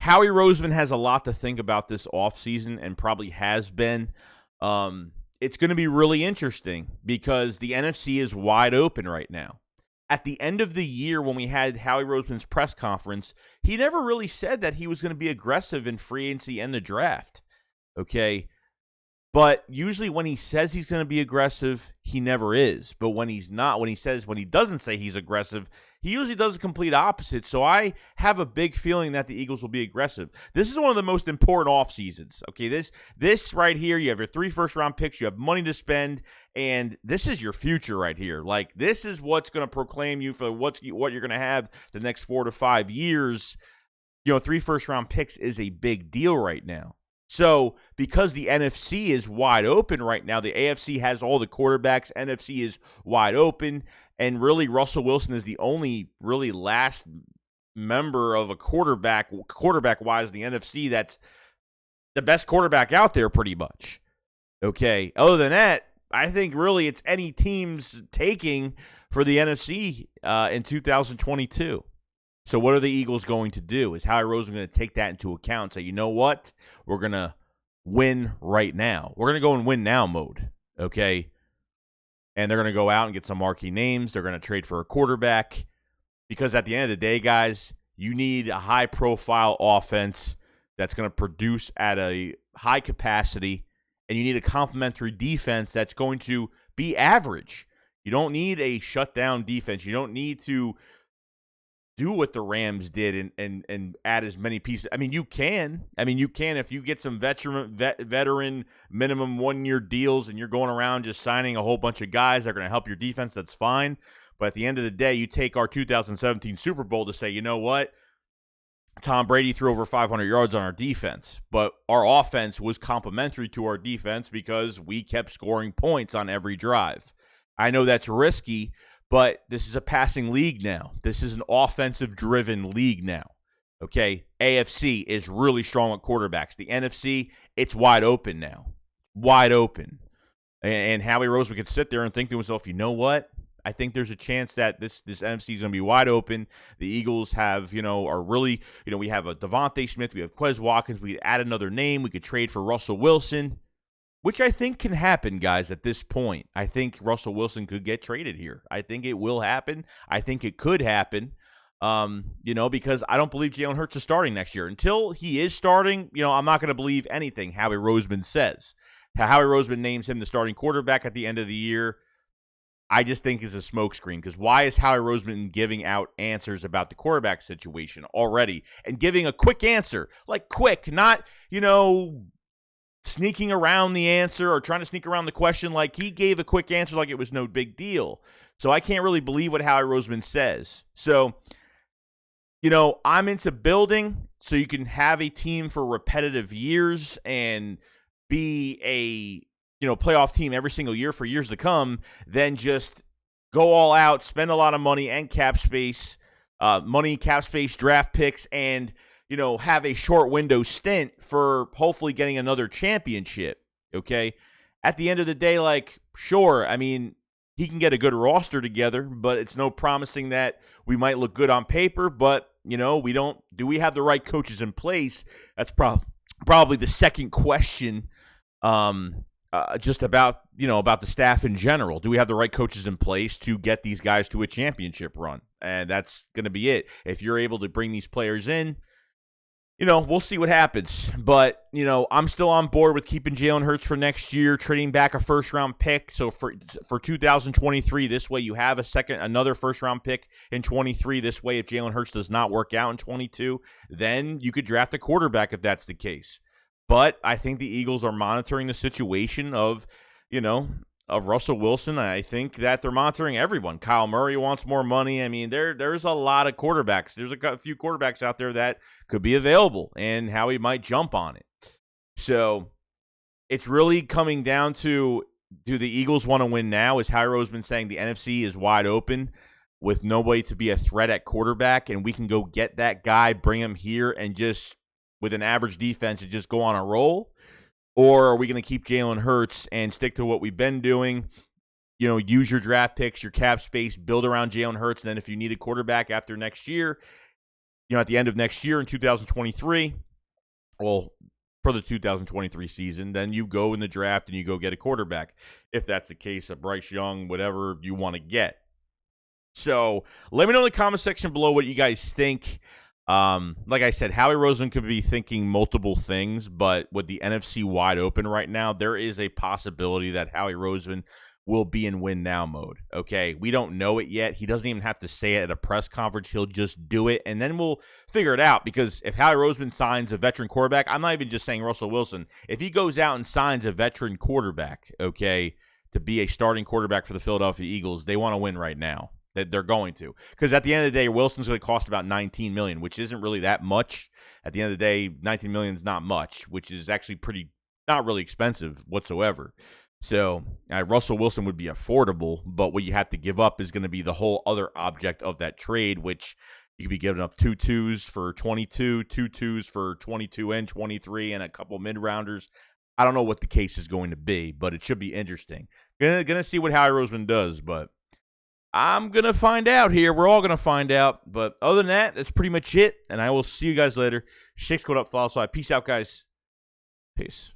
Howie Roseman has a lot to think about this offseason and probably has been. It's going to be really interesting because the NFC is wide open right now. At the end of the year, when we had Howie Roseman's press conference, he never really said that he was going to be aggressive in free agency and the draft. Okay. But usually when he says he's going to be aggressive, he never is. But when he's not, when he doesn't say he's aggressive, he usually does the complete opposite. So I have a big feeling that the Eagles will be aggressive. This is one of the most important off seasons. Okay, this right here, you have your 3 first-round picks, you have money to spend, and this is your future right here. Like, this is what's going to proclaim you for what you're going to have the next 4 to 5 years. 3 first-round picks is a big deal right now. So, because the NFC is wide open right now, the AFC has all the quarterbacks, NFC is wide open, and really Russell Wilson is the only really last member of a quarterback-wise in the NFC that's the best quarterback out there pretty much. Okay, other than that, I think really it's any team's taking for the NFC in 2022. So what are the Eagles going to do? Is Howie Roseman going to take that into account and say, you know what? We're going to win right now. We're going to go in win now mode, okay? And they're going to go out and get some marquee names. They're going to trade for a quarterback because at the end of the day, guys, you need a high-profile offense that's going to produce at a high capacity, and you need a complementary defense that's going to be average. You don't need a shutdown defense. You don't need to do what the Rams did and add as many pieces. I mean, you can if you get some veteran minimum 1-year deals and you're going around just signing a whole bunch of guys that are going to help your defense, that's fine. But at the end of the day, you take our 2017 Super Bowl to say, you know what? Tom Brady threw over 500 yards on our defense, but our offense was complementary to our defense because we kept scoring points on every drive. I know that's risky, but this is a passing league now. This is an offensive-driven league now. Okay, AFC is really strong at quarterbacks. The NFC, it's wide open now. Wide open. And Howie Roseman could sit there and think to himself, you know what? I think there's a chance that this NFC is going to be wide open. The Eagles have, are really, we have a Devontae Smith. We have Quez Watkins. We could add another name. We could trade for Russell Wilson, which I think can happen, guys, at this point. I think Russell Wilson could get traded here. I think it will happen. I think it could happen, because I don't believe Jalen Hurts is starting next year. Until he is starting, I'm not going to believe anything Howie Roseman says. Howie Roseman names him the starting quarterback at the end of the year. I just think is a smokescreen because why is Howie Roseman giving out answers about the quarterback situation already and giving a quick answer? Like quick, not, sneaking around the answer or trying to sneak around the question. Like he gave a quick answer like it was no big deal. So I can't really believe what Howie Roseman says. So, I'm into building so you can have a team for repetitive years and be a, playoff team every single year for years to come, then just go all out, spend a lot of money and cap space, draft picks, and have a short window stint for hopefully getting another championship, okay? At the end of the day, sure, he can get a good roster together, but it's no promising that we might look good on paper, but, do we have the right coaches in place? That's probably the second question, just about the staff in general. Do we have the right coaches in place to get these guys to a championship run? And that's going to be it. If you're able to bring these players in, we'll see what happens. But, I'm still on board with keeping Jalen Hurts for next year, trading back a first-round pick. So for 2023, this way you have another first-round pick in 23. This way, if Jalen Hurts does not work out in 22, then you could draft a quarterback if that's the case. But I think the Eagles are monitoring the situation of Russell Wilson. I think that they're monitoring everyone. Kyle Murray wants more money. There's a lot of quarterbacks. There's a few quarterbacks out there that could be available and Howie might jump on it. So it's really coming down to, do the Eagles want to win now? Is Howie Roseman saying the NFC is wide open with nobody to be a threat at quarterback and we can go get that guy, bring him here and just with an average defense and just go on a roll? Or are we going to keep Jalen Hurts and stick to what we've been doing? Use your draft picks, your cap space, build around Jalen Hurts, and then if you need a quarterback after next year, at the end of next year in 2023, well, for the 2023 season, then you go in the draft and you go get a quarterback. If that's the case, a Bryce Young, whatever you want to get. So let me know in the comment section below what you guys think. Like I said, Howie Roseman could be thinking multiple things, but with the NFC wide open right now, there is a possibility that Howie Roseman will be in win now mode. Okay, we don't know it yet. He doesn't even have to say it at a press conference. He'll just do it, and then we'll figure it out. Because if Howie Roseman signs a veteran quarterback, I'm not even just saying Russell Wilson. If he goes out and signs a veteran quarterback, okay, to be a starting quarterback for the Philadelphia Eagles, they want to win right now. That they're going to, because at the end of the day, Wilson's going to cost about $19 million, which isn't really that much. At the end of the day, $19 million is not much, which is actually not really expensive whatsoever. So Russell Wilson would be affordable, but what you have to give up is going to be the whole other object of that trade, which you could be giving up 2 2s for 22, 2 2s for 22 and 23, and a couple mid-rounders. I don't know what the case is going to be, but it should be interesting. Gonna see what Howie Roseman does, but I'm going to find out here. We're all going to find out. But other than that, that's pretty much it, and I will see you guys later. Shake Squad up, follow side. Peace out, guys. Peace.